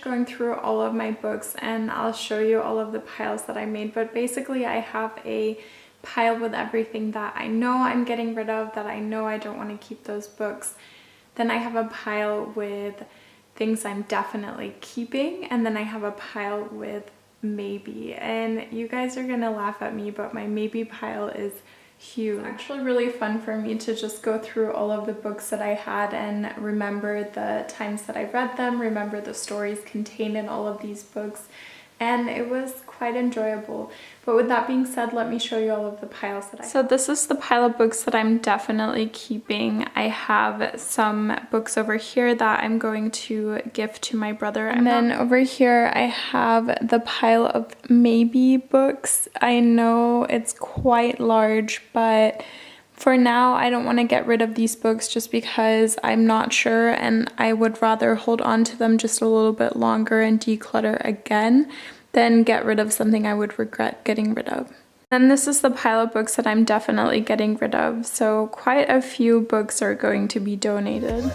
finished going through all of my books and I'll show you all of the piles that I made, but basically I have a pile with everything that I know I'm getting rid of, that I know I don't want to keep those books. Then I have a pile with things I'm definitely keeping, and then I have a pile with maybe. And you guys are gonna laugh at me, but my maybe pile is huge. It's actually really fun for me to just go through all of the books that I had and remember the times that I read them, remember the stories contained in all of these books, and it was quite enjoyable. But with that being said, let me show you all of the piles that I have. So this is the pile of books that I'm definitely keeping. I have some books over here that I'm going to gift to my brother. And then over here I have the pile of maybe books. I know it's quite large, but for now I don't want to get rid of these books just because I'm not sure, and I would rather hold on to them just a little bit longer and declutter again than get rid of something I would regret getting rid of. Then this is the pile of books that I'm definitely getting rid of, so quite a few books are going to be donated.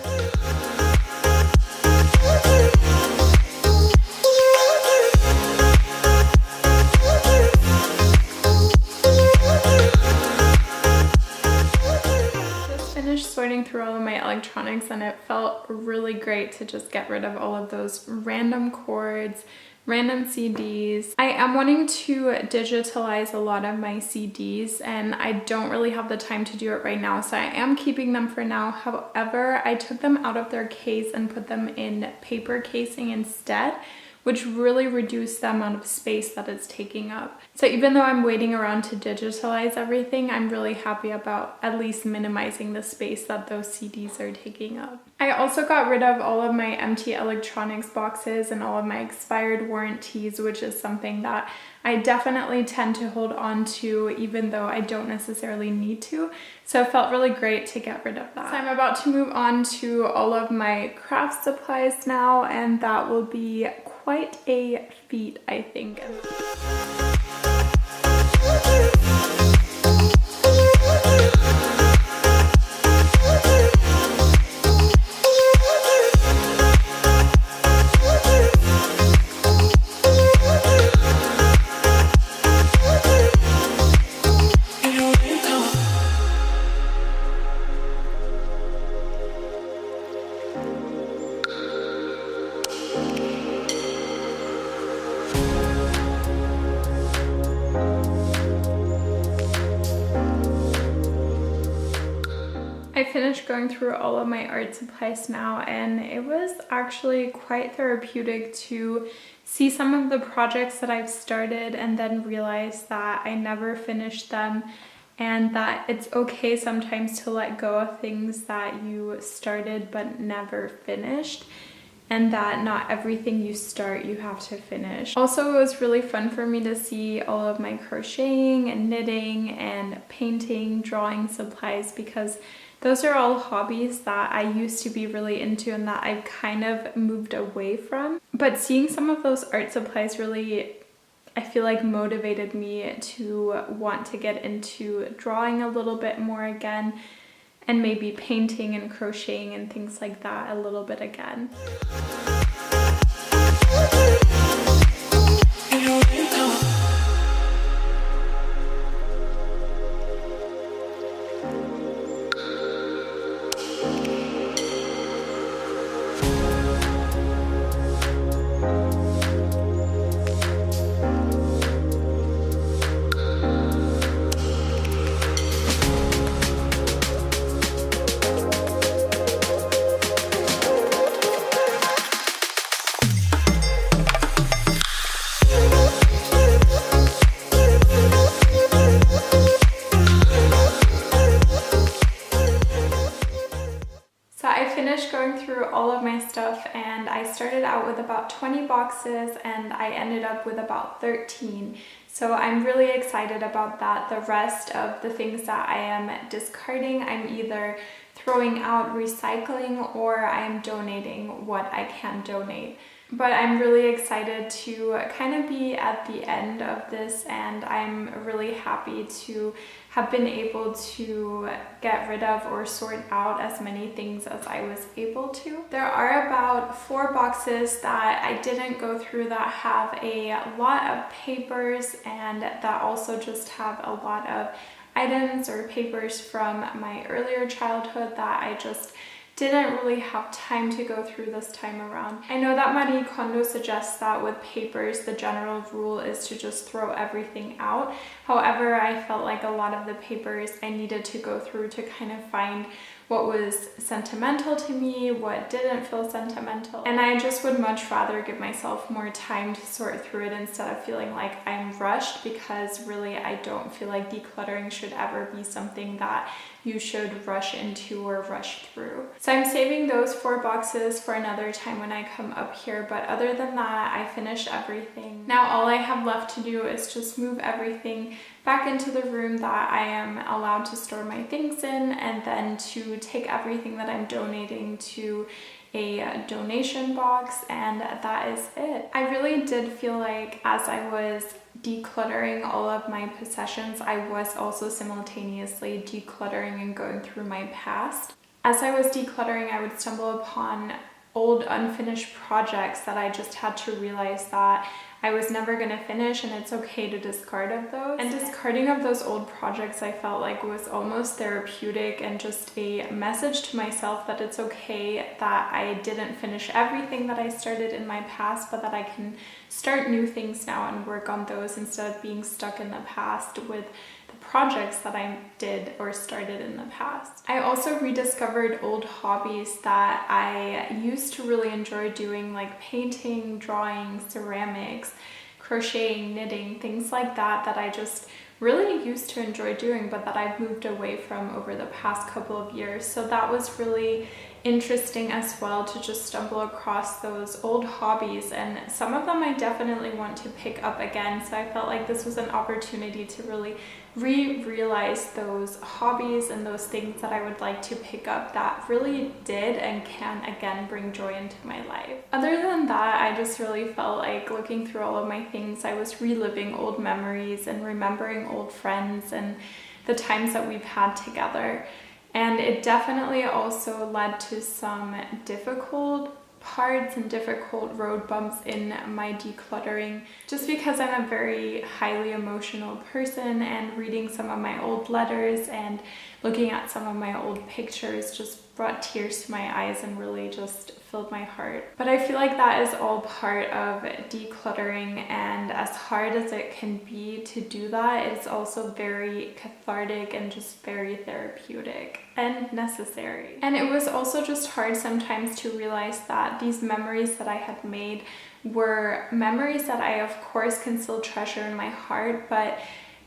Sorting through all of my electronics, and it felt really great to just get rid of all of those random cords, random CDs. I am wanting to digitalize a lot of my CDs, and I don't really have the time to do it right now, so I am keeping them for now. However, I took them out of their case and put them in paper casing instead, which really reduced the amount of space that it's taking up. So even though I'm waiting around to digitalize everything, I'm really happy about at least minimizing the space that those CDs are taking up. I also got rid of all of my empty electronics boxes and all of my expired warranties, which is something that I definitely tend to hold on to even though I don't necessarily need to. So it felt really great to get rid of that. So I'm about to move on to all of my craft supplies now, and that will be quite a feat, I think. I finished going through all of my art supplies now, and it was actually quite therapeutic to see some of the projects that I've started and then realize that I never finished them, and that it's okay sometimes to let go of things that you started but never finished, and that not everything you start you have to finish. Also, it was really fun for me to see all of my crocheting and knitting and painting, drawing supplies, because those are all hobbies that I used to be really into and that I've kind of moved away from. But seeing some of those art supplies really, I feel like, motivated me to want to get into drawing a little bit more again, and maybe painting and crocheting and things like that a little bit again. Going through all of my stuff, and I started out with about 20 boxes and I ended up with about 13. So I'm really excited about that. The rest of the things that I am discarding, I'm either throwing out, recycling, or I'm donating what I can donate. But I'm really excited to kind of be at the end of this, and I'm really happy to have been able to get rid of or sort out as many things as I was able to. There are about 4 boxes that I didn't go through that have a lot of papers, and that also just have a lot of items or papers from my earlier childhood that I just didn't really have time to go through this time around. I know that Marie Kondo suggests that with papers, the general rule is to just throw everything out. However, I felt like a lot of the papers I needed to go through to kind of find what was sentimental to me, what didn't feel sentimental. And I just would much rather give myself more time to sort through it instead of feeling like I'm rushed, because really I don't feel like decluttering should ever be something that you should rush into or rush through. So I'm saving those 4 boxes for another time when I come up here, but other than that, I finished everything. Now all I have left to do is just move everything back into the room that I am allowed to store my things in, and then to take everything that I'm donating to a donation box, and that is it. I really did feel like as I was decluttering all of my possessions, I was also simultaneously decluttering and going through my past. As I was decluttering, I would stumble upon old unfinished projects that I just had to realize that I was never going to finish, and it's okay to discard of those. And discarding of those old projects I felt like was almost therapeutic, and just a message to myself that it's okay that I didn't finish everything that I started in my past, but that I can start new things now and work on those instead of being stuck in the past with the projects that I did or started in the past. I also rediscovered old hobbies that I used to really enjoy doing, like painting, drawing, ceramics, crocheting, knitting, things like that, that I just really used to enjoy doing, but that I've moved away from over the past couple of years. So that was really interesting as well, to just stumble across those old hobbies, and some of them I definitely want to pick up again. So I felt like this was an opportunity to really realize those hobbies and those things that I would like to pick up that really did and can again bring joy into my life. Other than that, I just really felt like looking through all of my things, I was reliving old memories and remembering old friends and the times that we've had together. And it definitely also led to some difficult parts and difficult road bumps in my decluttering, just because I'm a very highly emotional person, and reading some of my old letters and looking at some of my old pictures just brought tears to my eyes and really just filled my heart. But I feel like that is all part of decluttering, and as hard as it can be to do that, it's also very cathartic and just very therapeutic and necessary. And it was also just hard sometimes to realize that these memories that I had made were memories that I of course can still treasure in my heart, but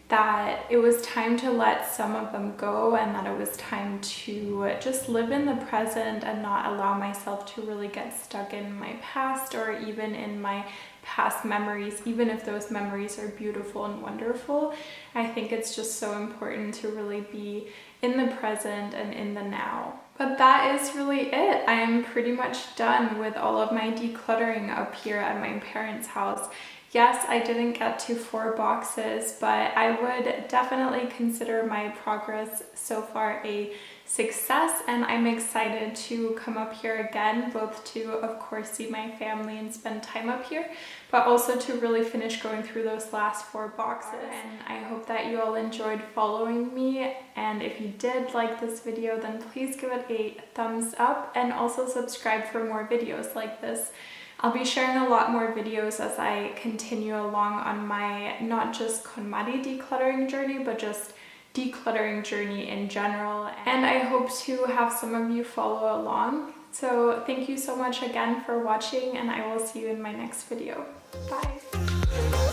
that it was time to let some of them go, and that it was time to just live in the present and not allow myself to really get stuck in my past or even in my past memories, even if those memories are beautiful and wonderful. I think it's just so important to really be in the present and in the now. But that is really it. I am pretty much done with all of my decluttering up here at my parents' house. Yes, I didn't get to 4 boxes, but I would definitely consider my progress so far a success, and I'm excited to come up here again, both to of course see my family and spend time up here, but also to really finish going through those last 4 boxes. And I hope that you all enjoyed following me, and if you did like this video, then please give it a thumbs up and also subscribe for more videos like this. I'll be sharing a lot more videos as I continue along on my not just KonMari decluttering journey, but just decluttering journey in general. And I hope to have some of you follow along. So thank you so much again for watching, and I will see you in my next video. Bye!